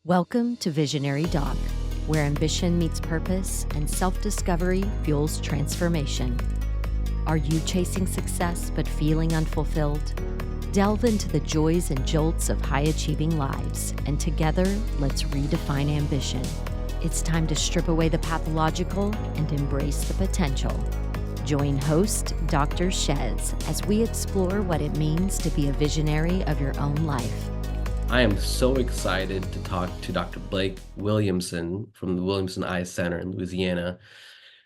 Welcome to Visionary Doc, where ambition meets purpose and self-discovery fuels transformation. Are you chasing success but feeling unfulfilled? Delve into the joys and jolts of high-achieving lives, and together, let's redefine ambition. It's time to strip away the pathological and embrace the potential. Join host Dr. Shez as we explore what it means to be a visionary of your own life. I am so excited to talk to Dr. Blake Williamson from the Williamson Eye Center in Louisiana.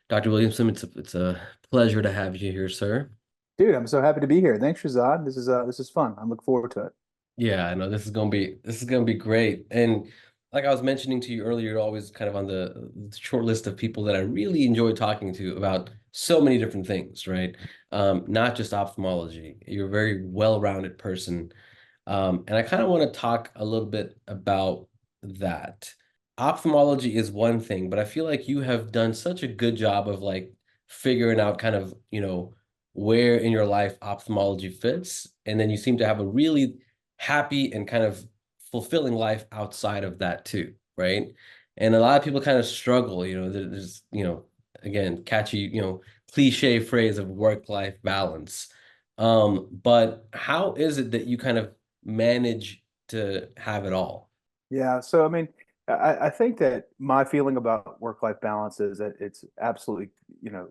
Dr. Williamson, it's a pleasure to have you here, sir. Dude, I'm so happy to be here. Thanks, Shazad. This is fun. I'm looking forward to it. Yeah, I know this is gonna be great. And like I was mentioning to you earlier, you're always kind of on the short list of people that I really enjoy talking to about so many different things, right? Not just ophthalmology. You're a very well-rounded person. And I kind of want to talk a little bit about that. Ophthalmology is one thing, but I feel like you have done such a good job of like figuring out kind of, where in your life ophthalmology fits. And then you seem to have a really happy and kind of fulfilling life outside of that too, right? And a lot of people kind of struggle, there's, again, catchy, cliche phrase of work-life balance. But how is it that you kind of manage to have it all? Yeah. So, I mean, I think that my feeling about work-life balance is that it's absolutely,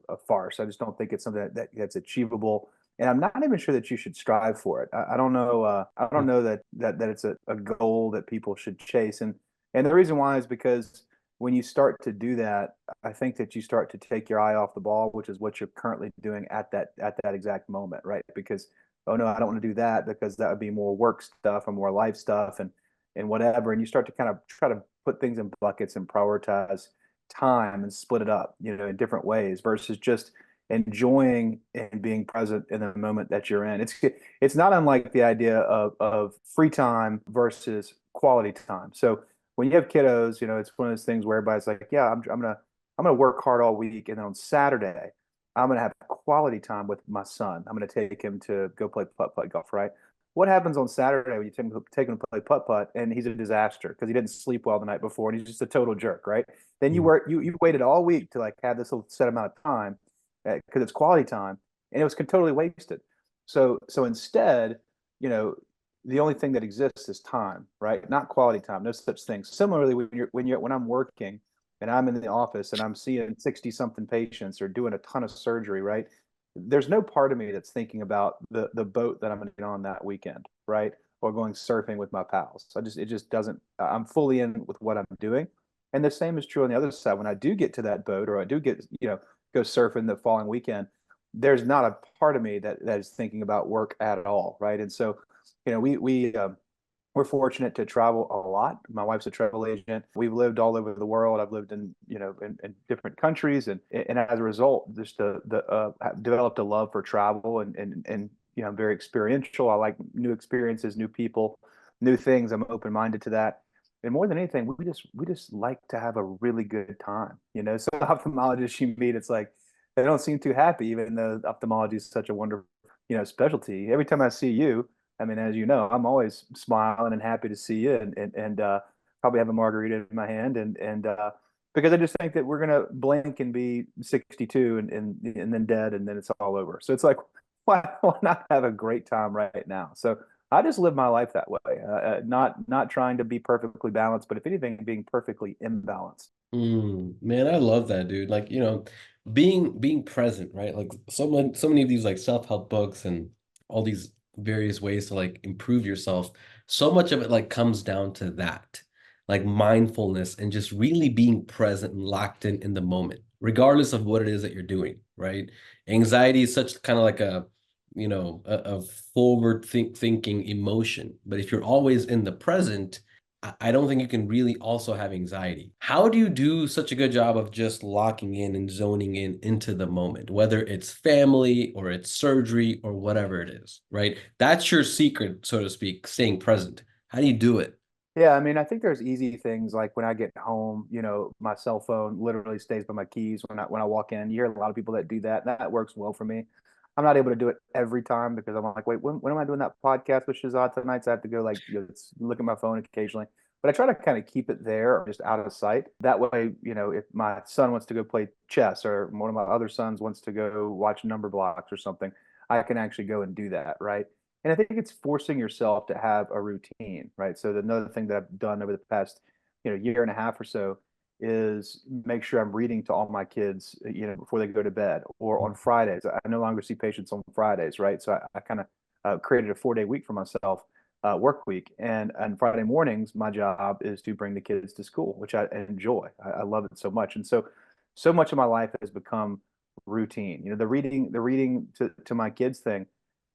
a farce. I just don't think it's something that's achievable. And I'm not even sure that you should strive for it. I don't know. I don't know that it's a goal that people should chase. And the reason why is because when you start to do that, I think that you start to take your eye off the ball, which is what you're currently doing at that exact moment, right? Because oh no, I don't want to do that because that would be more work stuff and more life stuff and whatever. And you start to kind of try to put things in buckets and prioritize time and split it up, in different ways versus just enjoying and being present in the moment that you're in. It's not unlike the idea of free time versus quality time. So when you have kiddos, it's one of those things where everybody's like, yeah, I'm gonna work hard all week, and then on Saturday, I'm gonna have quality time with my son. I'm gonna take him to go play putt putt golf, right? What happens on Saturday when you take him to play putt putt and he's a disaster because he didn't sleep well the night before and he's just a total jerk, right? Then Mm. you waited all week to like have this little set amount of time because it's quality time, and it was totally wasted. So instead, you know, the only thing that exists is time, right? Not quality time. No such thing. Similarly, when I'm working and I'm in the office and I'm seeing 60 something patients or doing a ton of surgery, right? There's no part of me that's thinking about the boat that I'm going to get on that weekend, right? Or going surfing with my pals. It just doesn't. I'm fully in with what I'm doing, and the same is true on the other side. When I do get to that boat, or I do get go surfing the following weekend, there's not a part of me that is thinking about work at all, right? And so, we're fortunate to travel a lot. My wife's a travel agent. We've lived all over the world. I've lived in different countries, and as a result, just have developed a love for travel and I'm very experiential. I like new experiences, new people, new things. I'm open minded to that. And more than anything, we just like to have a really good time. So ophthalmologists you meet, it's like they don't seem too happy, even though ophthalmology is such a wonderful specialty. Every time I see you, I mean, as you know, I'm always smiling and happy to see you, and probably have a margarita in my hand, and because I just think that we're gonna blink and be 62 and then dead, and then it's all over. So it's like, why not have a great time right now? So I just live my life that way, not trying to be perfectly balanced, but if anything, being perfectly imbalanced. Man, I love that, dude. Like, being present, right? Like so many of these like self-help books and all these various ways to like improve yourself. So much of it like comes down to that, like mindfulness and just really being present and locked in the moment, regardless of what it is that you're doing, right? Anxiety is such kind of like a forward thinking emotion. But if you're always in the present, I don't think you can really also have anxiety. How do you do such a good job of just locking in and zoning in into the moment, whether it's family or it's surgery or whatever it is, right? That's your secret, so to speak, staying present. How do you do it? Yeah, I mean, I think there's easy things like when I get home, my cell phone literally stays by my keys when I walk in. You hear a lot of people that do that. That works well for me. I'm not able to do it every time because I'm like, wait, when am I doing that podcast with Shazad tonight? So I have to go like look at my phone occasionally. but I try to kind of keep it there, just out of sight. That way, if my son wants to go play chess or one of my other sons wants to go watch number blocks or something, I can actually go and do that, right? And I think it's forcing yourself to have a routine, right? So another thing that I've done over the past, year and a half or so is make sure I'm reading to all my kids, before they go to bed, or on Fridays. I no longer see patients on Fridays, right? So I kind of created a 4-day week for myself, work week, and Friday mornings, my job is to bring the kids to school, which I enjoy. I love it so much, and so much of my life has become routine. The reading to my kids thing,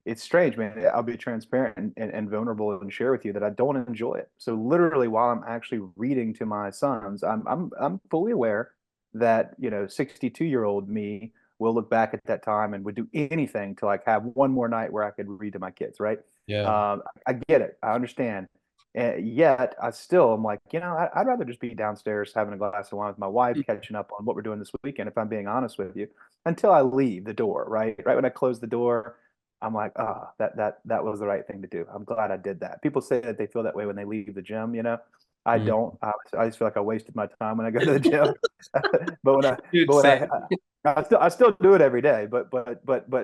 it's strange, man. I'll be transparent and vulnerable and share with you that I don't enjoy it. So literally, while I'm actually reading to my sons, I'm fully aware that 62-year-old me will look back at that time and would do anything to like have one more night where I could read to my kids, right? Yeah. I get it, I understand. Yet I still am like, I'd rather just be downstairs having a glass of wine with my wife, catching up on what we're doing this weekend, if I'm being honest with you, until I leave the door, right? Right when I close the door, I'm like, that was the right thing to do. I'm glad I did that. People say that they feel that way when they leave the gym, I Mm. don't. I just feel like I wasted my time when I go to the gym. but when I, Dude, but when same. I still do it every day. But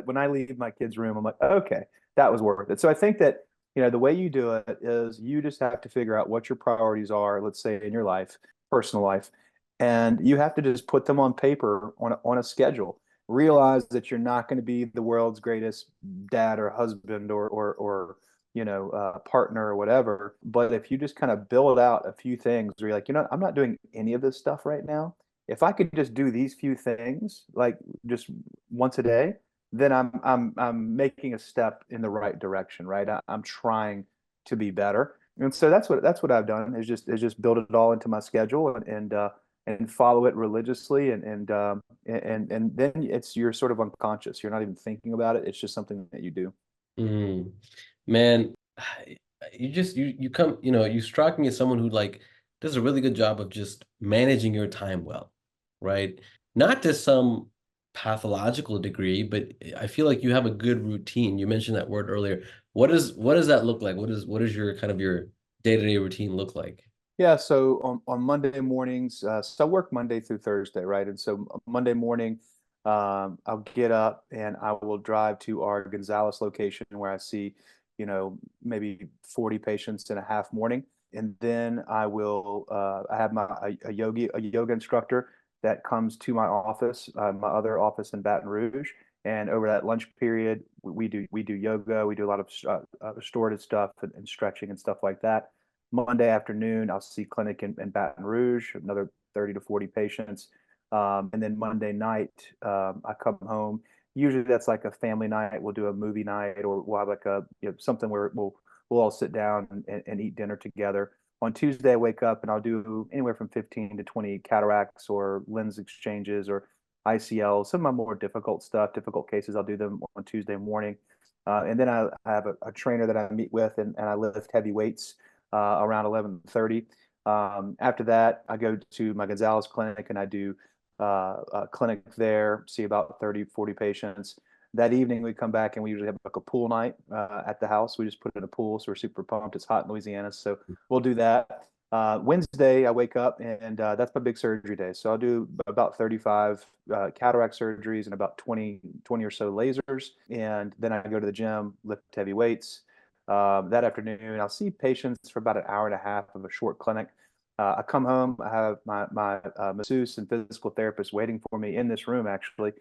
when I leave my kid's room, I'm like, okay, that was worth it. So I think that, the way you do it is you just have to figure out what your priorities are, let's say in your life, personal life, and you have to just put them on paper on a schedule. Realize that you're not going to be the world's greatest dad or husband or partner or whatever. But if you just kind of build out a few things where you're like, I'm not doing any of this stuff right now. If I could just do these few things, like just once a day, then I'm making a step in the right direction, right? I'm trying to be better. And so that's what I've done is just build it all into my schedule and follow it religiously and then you're sort of unconscious. You're not even thinking about it. It's just something that you do. Mm. Man, you struck me as someone who like does a really good job of just managing your time well, right? Not to some pathological degree, but I feel like you have a good routine. You mentioned that word earlier. What does that look like? What is your kind of your day-to-day routine look like? Yeah, so on Monday mornings, so I work Monday through Thursday, right? And so Monday morning, I'll get up and I will drive to our Gonzales location where I see, maybe 40 patients in a half morning. And then I have a yoga instructor that comes to my office, my other office in Baton Rouge. And over that lunch period, we do yoga. We do a lot of restorative stuff and stretching and stuff like that. Monday afternoon, I'll see clinic in Baton Rouge, another 30 to 40 patients. And then Monday night, I come home. Usually that's like a family night. We'll do a movie night or we'll have like something where we'll all sit down and eat dinner together. On Tuesday, I wake up and I'll do anywhere from 15 to 20 cataracts or lens exchanges or ICL. Some of my more difficult cases, I'll do them on Tuesday morning. And then I have a trainer that I meet with and I lift heavy weights around 11:30. After that, I go to my Gonzales clinic and I do a clinic there, see about 30, 40 patients. That evening, we come back and we usually have like a pool night at the house. We just put in a pool, so we're super pumped. It's hot in Louisiana, so we'll do that. Wednesday, I wake up and that's my big surgery day. So I'll do about 35 cataract surgeries and about 20 or so lasers. And then I go to the gym, lift heavy weights. That afternoon, I'll see patients for about an hour and a half of a short clinic. I come home, I have my masseuse and physical therapist waiting for me in this room, actually,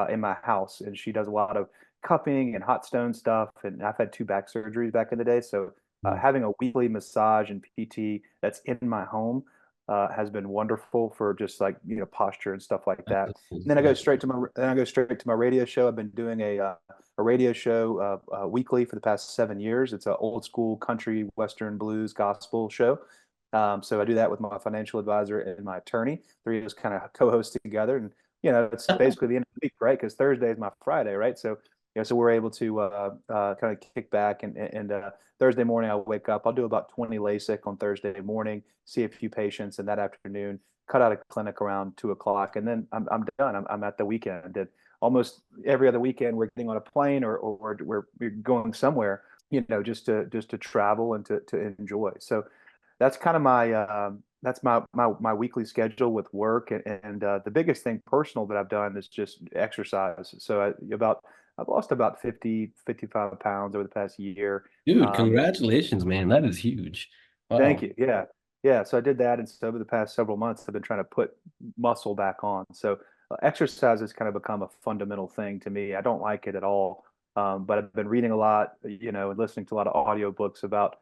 in my house. And she does a lot of cupping and hot stone stuff. And I've had 2 back surgeries back in the day. So Mm. having a weekly massage and PT that's in my home has been wonderful for just like, posture and stuff like that. And then I go Yeah. straight to my radio show. I've been doing a radio show weekly for the past 7 years. It's an old school country, Western blues, gospel show. So I do that with my financial advisor and my attorney. Three of us kind of co-host together, and it's basically the end of the week, right? Because Thursday is my Friday, right? So so we're able to kind of kick back and Thursday morning I'll wake up. I'll do about 20 LASIK on Thursday morning, see a few patients, and that afternoon cut out a clinic around 2 o'clock, and then I'm done. I'm at the weekend. I did almost every other weekend. We're getting on a plane or we're going somewhere, just to travel and to enjoy. So that's kind of my that's my weekly schedule with work, and the biggest thing personal that I've done is just exercise. So I've lost about 55 pounds over the past year. Dude, Um, congratulations, man. That is huge. Thank Wow. you. Yeah. Yeah. So I did that. And so over the past several months, I've been trying to put muscle back on. So exercise has kind of become a fundamental thing to me. I don't like it at all. But I've been reading a lot, and listening to a lot of audiobooks about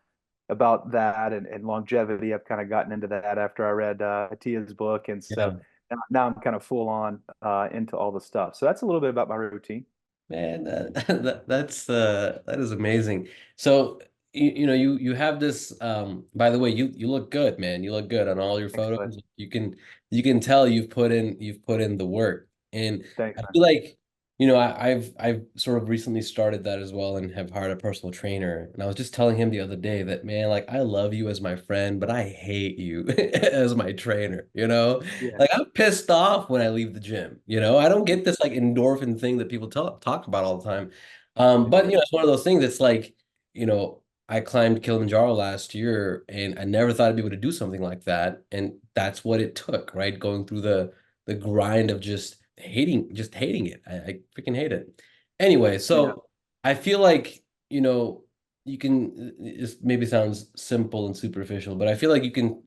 that and longevity. I've kind of gotten into that after I read Tia's book. And so Yeah. now I'm kind of full on into all the stuff. So that's a little bit about my routine. Man, that is amazing. So you have this by the way, you look good, man. You look good on all your Thanks, bud. photos. You can tell you've put in the work. And Thanks, I man. feel like, I've sort of recently started that as well and have hired a personal trainer. And I was just telling him the other day that, man, like I love you as my friend, but I hate you as my trainer, you know? Yeah. Like I'm pissed off when I leave the gym, I don't get this like endorphin thing that people talk about all the time. But Yeah. it's one of those things that's like, you know, I climbed Kilimanjaro last year and I never thought I'd be able to do something like that. And that's what it took, right? Going through the grind of just hating it. I freaking hate it. Anyway, Yeah. so I feel like, you can, it maybe sounds simple and superficial, but I feel like you can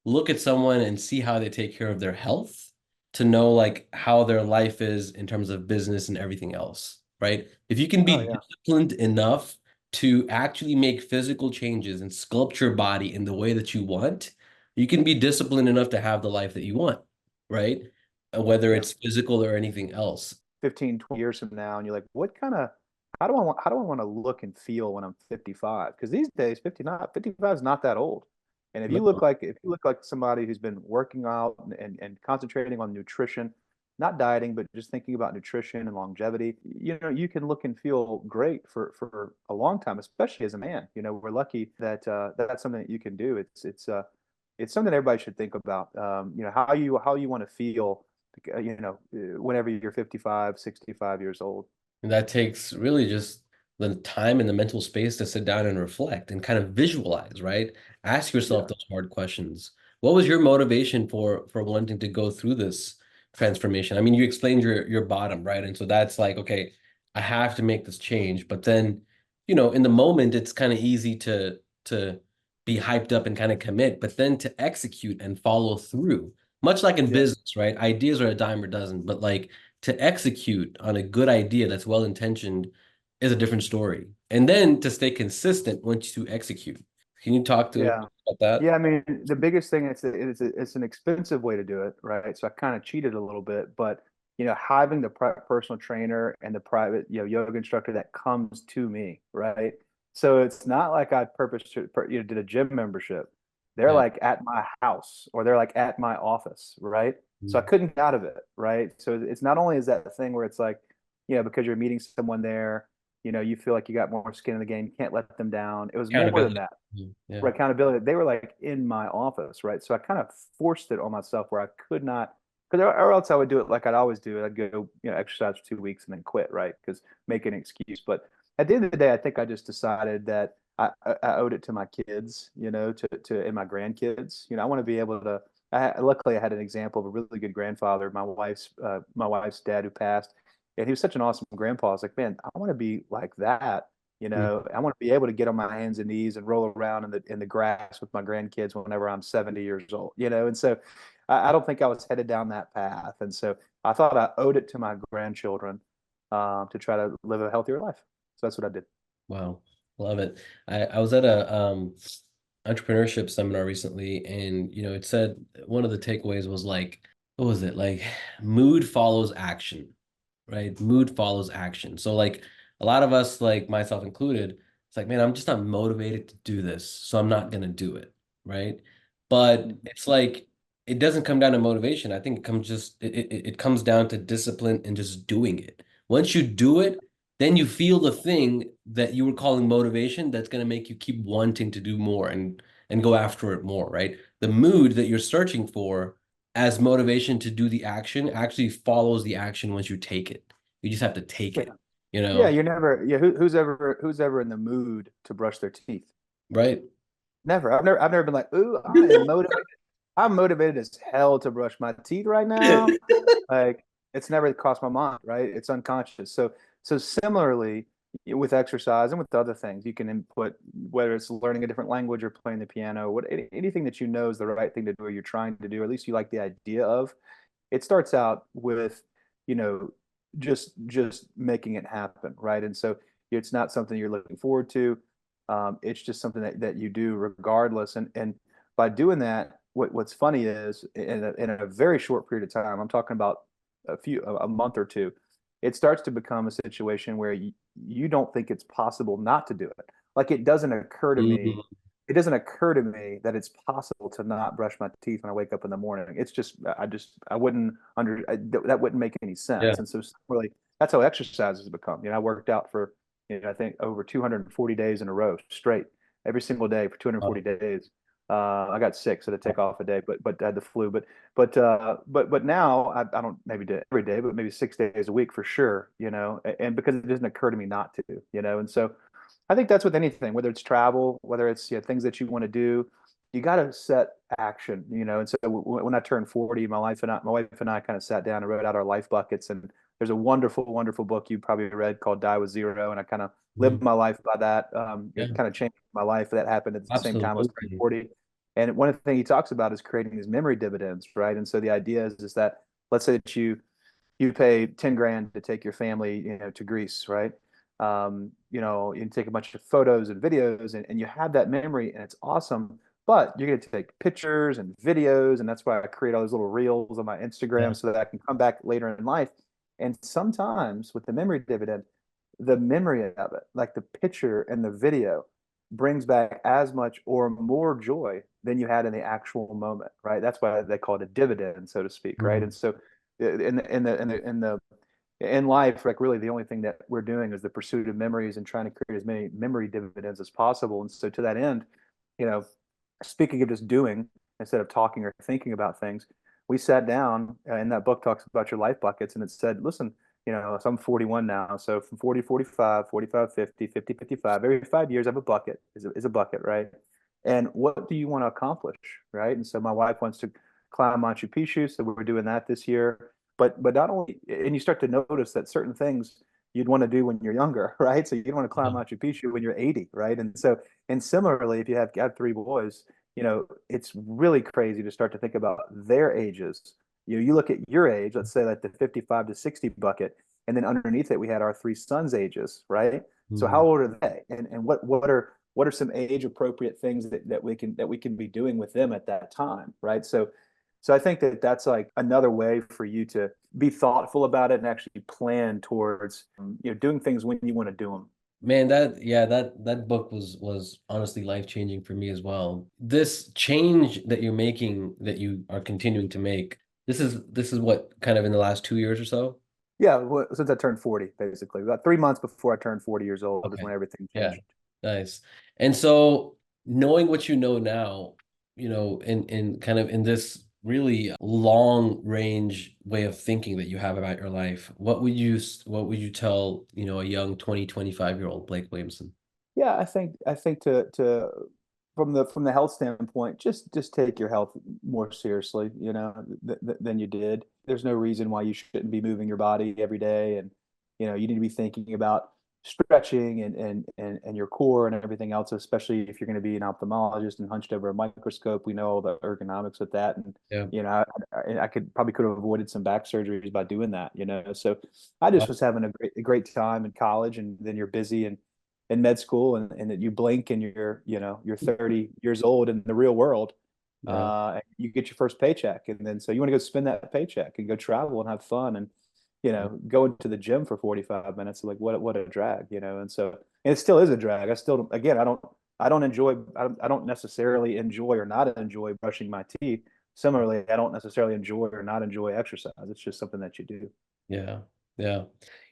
look at someone and see how they take care of their health to know like how their life is in terms of business and everything else, right? If you can Oh, be yeah. disciplined enough to actually make physical changes and sculpt your body in the way that you want, you can be disciplined enough to have the life that you want, right? Whether Yeah. it's physical or anything else. 15, 20 years from now, and you're like, how do I want to look and feel when I'm 55? Because these days, 55 is not that old. And No, if you look like somebody who's been working out and concentrating on nutrition, not dieting, but just thinking about nutrition and longevity, you can look and feel great for a long time, especially as a man. We're lucky that that's something that you can do. It's something everybody should think about. How you want to feel whenever you're 55, 65 years old. and that takes really just the time and the mental space to sit down and reflect and kind of visualize, right? Ask yourself Yeah. those hard questions. What was your motivation for wanting to go through this transformation? I mean, you explained your bottom, right? And so that's like, okay, I have to make this change. But then, in the moment, it's kind of easy to be hyped up and kind of commit, but then to execute and follow through, much like in Yeah. business, right? Ideas are a dime a dozen, but like to execute on a good idea that's well intentioned is a different story. And then to stay consistent once you execute. Can you talk to Yeah. about that? Yeah, I mean, the biggest thing it's an expensive way to do it, right? So I kind of cheated a little bit, but having the personal trainer and the private, yoga instructor that comes to me, right? So it's not like I did a gym membership. They're Yeah. like at my house or they're like at my office, right? So I Mm. couldn't get out of it, right? So it's not only is that thing where it's like, because you're meeting someone there, you feel like you got more skin in the game, you can't let them down. It was more than Accountability. that, Yeah. for accountability. They were like in my office, right? So I kind of forced it on myself where I could not, because or else I would do it like I'd always do it. I'd go, exercise for 2 weeks and then quit, right? Because make an excuse. But at the end of the day, I think I just decided that I owed it to my kids, and my grandkids. I want to be able to. Luckily, I had an example of a really good grandfather, my wife's dad who passed, and he was such an awesome grandpa. I was like, man, I want to be like that. Mm. I want to be able to get on my hands and knees and roll around in the grass with my grandkids whenever I'm 70 years old. And so I don't think I was headed down that path. And so I thought I owed it to my grandchildren to try to live a healthier life. So that's what I did. Wow. Love it. I was at a entrepreneurship seminar recently, and it said one of the takeaways was like, what was it? Like mood follows action, right? Mood follows action. So like a lot of us, like myself included, it's like, man, I'm just not motivated to do this, so I'm not gonna do it, right? But Mhm. it's like it doesn't come down to motivation. I think it comes down to discipline and just doing it. Once you do it, then you feel the thing that you were calling motivation that's going to make you keep wanting to do more and go after it more, right? The mood that you're searching for as motivation to do the action actually follows the action once you take it. You just have to take Yeah. it, Yeah. You're never, yeah. Who's ever in the mood to brush their teeth? right? Never. I've never been like, ooh, I am motivated. I'm motivated as hell to brush my teeth right now. Like, it's never crossed my mind, right? It's unconscious. So similarly with exercise and with other things, you can input whether it's learning a different language or playing the piano, anything that you know is the right thing to do or you're trying to do, or at least you like the idea of. It starts out with, you know, just making it happen, right? And so it's not something you're looking forward to. It's just something that you do regardless. And by doing that, what's funny is in a very short period of time, I'm talking about a month or two, it starts to become a situation where you don't think it's possible not to do it. Like Mhm. it doesn't occur to me that it's possible to not brush my teeth when I wake up in the morning. It's just I wouldn't that wouldn't make any Yeah. sense. And so really that's how exercise has become. You know, I worked out for, you know, I think over 240 days in a row straight, every single day for 240 days. I got sick, so to take off a day, but I had the flu. But now I don't maybe do it every day, but maybe 6 days a week for sure. You know, and because it doesn't occur to me not to. You know, and so I think that's with anything, whether it's travel, whether it's, you know, things that you want to do, you got to set action. You know, and so when I turned 40, my wife and I kind of sat down and wrote out our life buckets. And there's a wonderful, wonderful book you probably read called Die with Zero, and I kind of lived Mhm. my life by that. Yeah, It kind of changed my life. That happened at the same time I was turning absolutely. 40. And one of the things he talks about is creating these memory dividends, right? And so the idea is that, let's say that you pay 10 grand to take your family, you know, to Greece, right? You know, you take a bunch of photos and videos, and you have that memory, and it's awesome. But you're going to take pictures and videos, and that's why I create all those little reels on my Yeah. Instagram so that I can come back later in life. And sometimes with the memory dividend, the memory of it, like the picture and the video, brings back as much or more joy than you had in the actual moment, right? That's why they call it a dividend, so to speak, right? Mhm. And so in life, like really the only thing that we're doing is the pursuit of memories and trying to create as many memory dividends as possible. And so to that end, you know, speaking of just doing instead of talking or thinking about things, we sat down, and that book talks about your life buckets, and it said, listen, you know, so I'm 41 now. So from 40, 45, 45, 50, 50, 55, every 5 years I have a bucket is a bucket, right? And what do you want to accomplish, right? And so my wife wants to climb Machu Picchu, so we're doing that this year. But not only, and you start to notice that certain things you'd want to do when you're younger, right? So you don't want to climb Yeah. Machu Picchu when you're 80, right? And so, and similarly, if you have three boys, you know, it's really crazy to start to think about their ages. You know, you look at your age, let's say like the 55 to 60 bucket, and then underneath it we had our three sons' ages, right? So how Mhm. old are they? And what are some age appropriate things that we can be doing with them at that time, right? So I think that that's like another way for you to be thoughtful about it and actually plan towards, you know, doing things when you want to do them. Man, that book was honestly life-changing for me as well. This change that you're making, that you are continuing to make, this is what, kind of in the last 2 years or so? Yeah, well, since I turned 40, basically. About 3 months before I turned 40 years old is Okay. when everything Yeah. changed. Nice. And so knowing what you know now, in kind of in this really long range way of thinking that you have about your life, what would you tell, a young 20, 25-year-old Blake Williamson? Yeah, I think to from the health standpoint, just take your health more seriously, you know, than you did. There's no reason why you shouldn't be moving your body every day, and you know, you need to be thinking about stretching and your core and everything else, especially if you're going to be an ophthalmologist and hunched over a microscope. We know all the ergonomics with that, and Yeah. you know, I could have avoided some back surgeries by doing that, you know. So I just was having a great time in college, and then you're busy and in med school, and that you blink and you're, you know, you're 30 years old in the real world. Yeah. And you get your first paycheck, and then so you want to go spend that paycheck and go travel and have fun, and you Yeah. know, go into the gym for 45 minutes, like what a drag, you know. And so, and it still is a drag. I still, again, I don't necessarily enjoy or not enjoy brushing my teeth. Similarly, I don't necessarily enjoy or not enjoy exercise. It's just something that you do. Yeah. Yeah.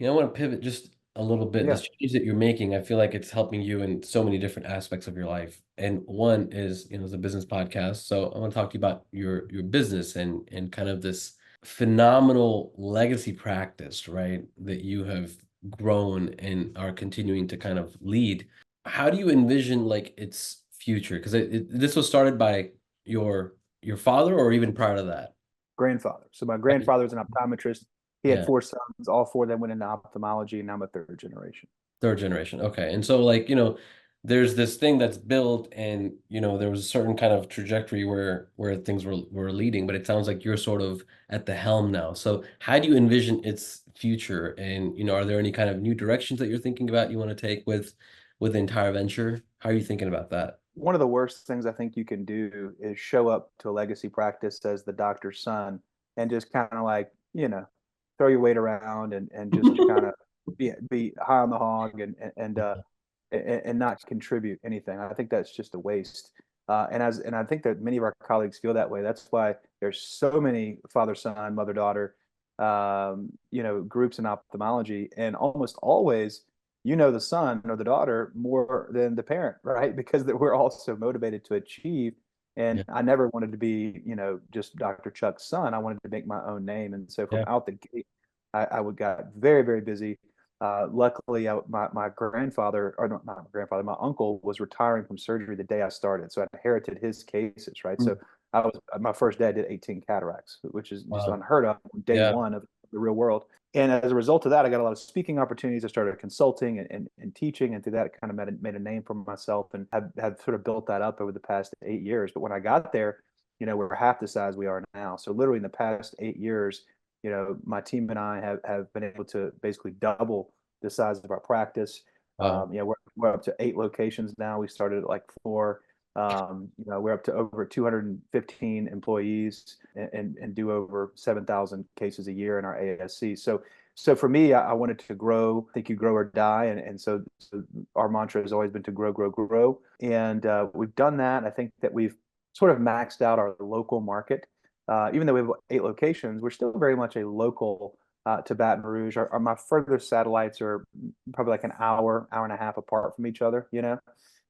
I want to pivot just a little bit. Yeah. This change that you're making, I feel like it's helping you in so many different aspects of your life. And one is, it's a business podcast. So I want to talk to you about your business and kind of this phenomenal legacy practice, right? That you have grown and are continuing to kind of lead. How do you envision like its future? Because this was started by your father, or even prior to that? Grandfather. So my Right. grandfather was an optometrist. He had Yeah, 4 sons. All 4 of them went into ophthalmology, and I'm a third generation. third generation. Okay. And so like, there's this thing that's built, and there was a certain kind of trajectory where things were leading, but it sounds like you're sort of at the helm now. So how do you envision its future? And are there any kind of new directions that you're thinking about you want to take with the entire venture? How are you thinking about that? One of the worst things I think you can do is show up to a legacy practice as the doctor's son and just kind of like, throw your weight around and just kind of be high on the hog and not contribute anything. I think that's just a waste. And I think that many of our colleagues feel that way. That's why there's so many father son, mother daughter, groups in ophthalmology, and almost always, the son or the daughter more than the parent, right? Because we're all so motivated to achieve. Yeah. And I never wanted to be, just Dr. Chuck's son. I wanted to make my own name, and so from Yeah. out the gate, I would got very, very busy. Luckily, my grandfather, or not my grandfather, my uncle was retiring from surgery the day I started. So I inherited his cases, right? Mm. So my first day I did 18 cataracts, which is just Wow. unheard of on day Yeah. one of the real world. And as a result of that, I got a lot of speaking opportunities. I started consulting and teaching, and through that, kind of made a name for myself, and have sort of built that up over the past 8 years. But when I got there, we're half the size we are now. So literally in the past 8 years, my team and I have been able to basically double the size of our practice. Wow. We're up to 8 locations now. We started at like 4. We're up to over 215 employees and do over 7,000 cases a year in our ASC. So for me, I wanted to grow. I think you grow or die, and so our mantra has always been to grow, grow, grow, and we've done that. I think that we've sort of maxed out our local market. Even though we have 8 locations, we're still very much a local to Baton Rouge. My further satellites are probably like an hour and a half apart from each other.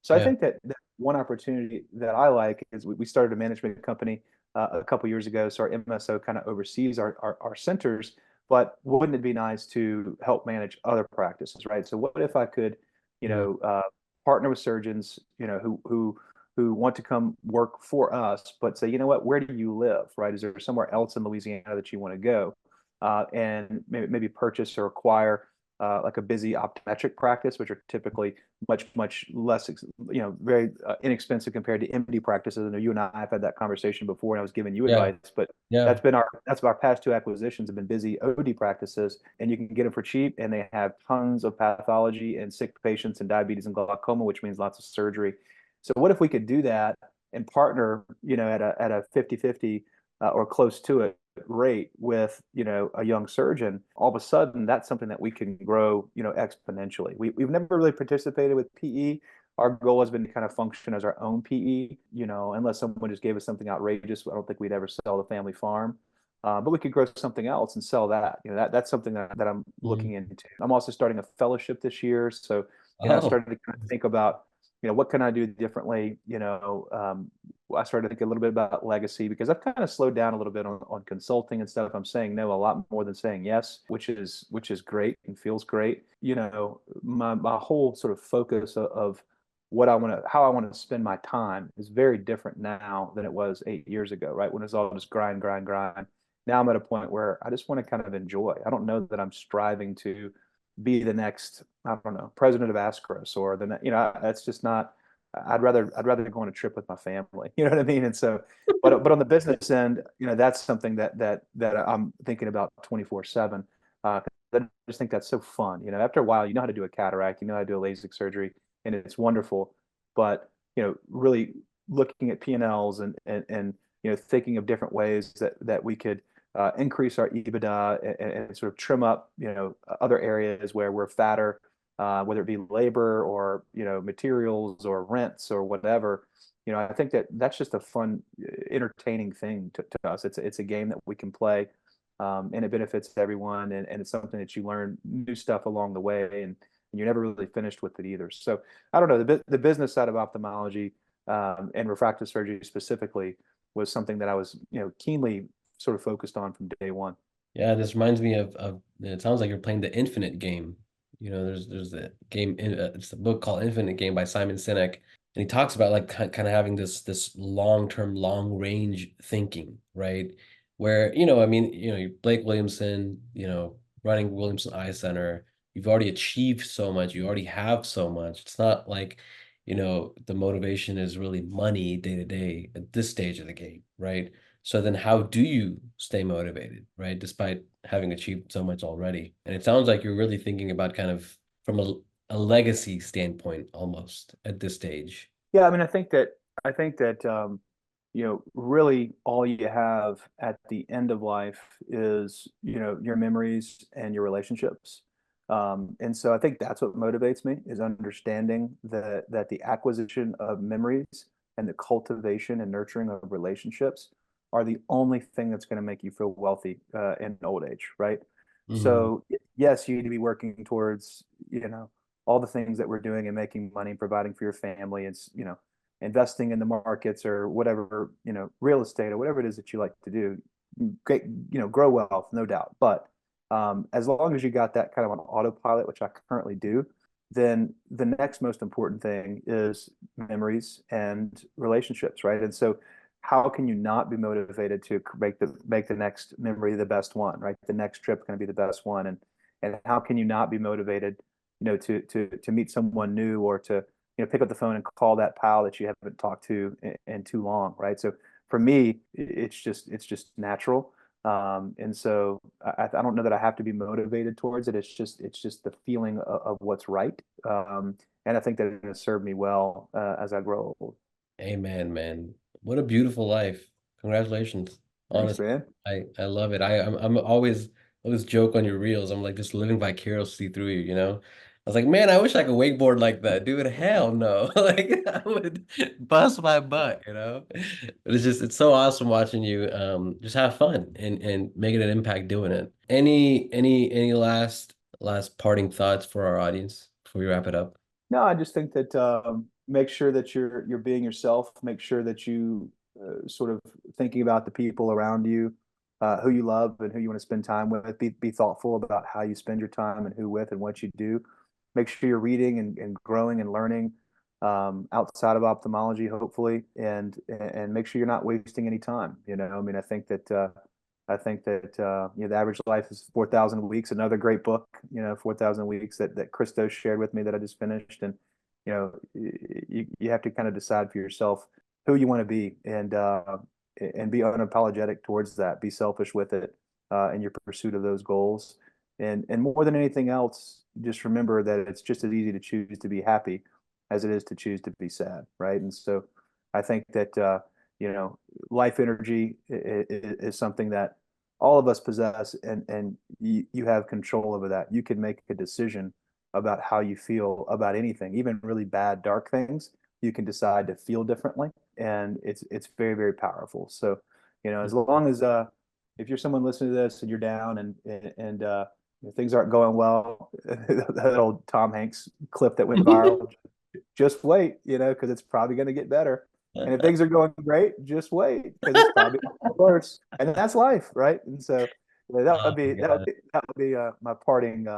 So I Yeah. think that one opportunity that I like is we started a management company a couple years ago. So our MSO kind of oversees our centers, but wouldn't it be nice to help manage other practices, right? So what if I could, Yeah. partner with surgeons, who want to come work for us, but say, what, where do you live, right? Is there somewhere else in Louisiana that you want to go? And maybe purchase or acquire like a busy optometric practice, which are typically much, much less, very inexpensive compared to MD practices. I know you and I have had that conversation before, and I was giving you Yeah. advice, but Yeah. that's our past 2 acquisitions have been busy OD practices, and you can get them for cheap, and they have tons of pathology and sick patients and diabetes and glaucoma, which means lots of surgery. So what if we could do that and partner, at a 50-50 or close to it rate with, a young surgeon? All of a sudden, that's something that we can grow, exponentially. We've never really participated with PE. Our goal has been to kind of function as our own PE, unless someone just gave us something outrageous. I don't think we'd ever sell the family farm. But we could grow something else and sell that. That's something that I'm Mhm. looking into. I'm also starting a fellowship this year. So, I Oh, started to kind of think about, what can I do differently? I started to think a little bit about legacy, because I've kind of slowed down a little bit on consulting and stuff. I'm saying no a lot more than saying yes, which is great and feels great. My whole sort of focus of how I want to spend my time is very different now than it was 8 years ago, right? When it's all just grind, grind, grind. Now I'm at a point where I just want to kind of enjoy. I don't know that I'm striving to be the next, I don't know, president of Ascaris, or that's just not. I'd rather go on a trip with my family. You know what I mean? And so, but on the business end, that's something that I'm thinking about 24/7. I just think that's so fun. After a while, you know how to do a cataract, you know how to do a LASIK surgery, and it's wonderful. But really looking at P&Ls and thinking of different ways that we could increase our EBITDA and sort of trim up other areas where we're fatter, whether it be labor or materials or rents or whatever. I think that's just a fun, entertaining thing to us. It's a game that we can play, and it benefits everyone, and it's something that you learn new stuff along the way, and you're never really finished with it either. So I don't know, the business side of ophthalmology, and refractive surgery specifically, was something that I was keenly sort of focused on from day one. yeah. This reminds me of it sounds like you're playing the Infinite Game. There's a game it's a book called Infinite Game by Simon Sinek. and he talks about like kind of having this long-term, long-range thinking, right? Where, I mean, Blake Williamson, running Williamson Eye Center, you've already achieved so much, you already have so much. It's not like, the motivation is really money day to day at this stage of the game, right? So then how do you stay motivated, right? Despite having achieved so much already. And it sounds like you're really thinking about kind of from a legacy standpoint almost at this stage. Yeah, I mean, I think that really all you have at the end of life is, your memories and your relationships. And so I think that's what motivates me, is understanding that the acquisition of memories and the cultivation and nurturing of relationships are the only thing that's going to make you feel wealthy in old age, right? Mhm. So yes, you need to be working towards, all the things that we're doing and making money and providing for your family. It's, investing in the markets or whatever, real estate or whatever it is that you like to do. Great, grow wealth, no doubt. But as long as you got that kind of on autopilot, which I currently do, then the next most important thing is memories and relationships, right? And so how can you not be motivated to make the next memory the best one, right? The next trip going to be the best one. And how can you not be motivated, to meet someone new, or to, pick up the phone and call that pal that you haven't talked to in too long, right? So for me, it's just natural. And so I don't know that I have to be motivated towards it. It's just the feeling of what's right. And I think that it has served me well as I grow old. Amen, man. What a beautiful life. Congratulations. Thanks, Honestly, man. I love it. I'm always joke on your reels. I'm like just living vicariously through you, you know? I was like, man, I wish I could wakeboard like that. Dude, hell no. Like I would bust my butt, you know? But it's so awesome watching you just have fun and making an impact doing it. Any last parting thoughts for our audience before we wrap it up? No, I just think that make sure that you're being yourself. Make sure that you sort of thinking about the people around you, who you love and who you want to spend time with. Be thoughtful about how you spend your time and who with and what you do. Make sure you're reading and growing and learning outside of ophthalmology, hopefully, and make sure you're not wasting any time. I mean, I think that the average life is 4,000 weeks. Another great book, 4,000 weeks that Christo shared with me that I just finished. And you have to kind of decide for yourself who you want to be, and be unapologetic towards that. Be selfish with it in your pursuit of those goals. And more than anything else, just remember that it's just as easy to choose to be happy as it is to choose to be sad, right? And so I think that life energy is something that all of us possess, and you have control over that. You can make a decision about how you feel about anything, even really bad, dark things. You can decide to feel differently, and it's very, very powerful. So, as long as if you're someone listening to this and you're down and things aren't going well, that old Tom Hanks clip that went viral, just wait, because it's probably going to get better. And if things are going great, just wait, because it's probably worse. And that's life, right? And so that Oh would be my that would God. be that would be my parting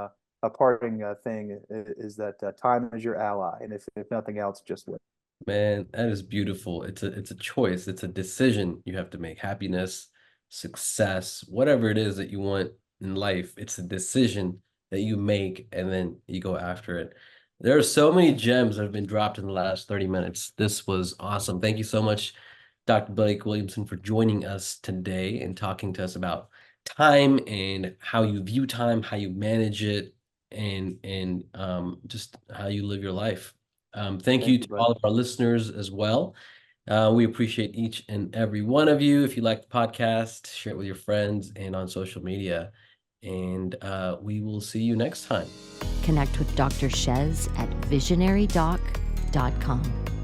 thing is that time is your ally, and if nothing else, just wait. Man, that is beautiful. It's a choice. It's a decision you have to make. Happiness, success, whatever it is that you want in life, it's a decision that you make and then you go after it. There are so many gems that have been dropped in the last 30 minutes. This was awesome. Thank you so much, Dr. Blake Williamson, for joining us today and talking to us about time and how you view time, how you manage it, and just how you live your life. Thank Thank you you, to buddy. all of our listeners as well. We appreciate each and every one of you. If you like the podcast, share it with your friends and on social media. And we will see you next time. Connect with Dr. Shez at visionarydoc.com.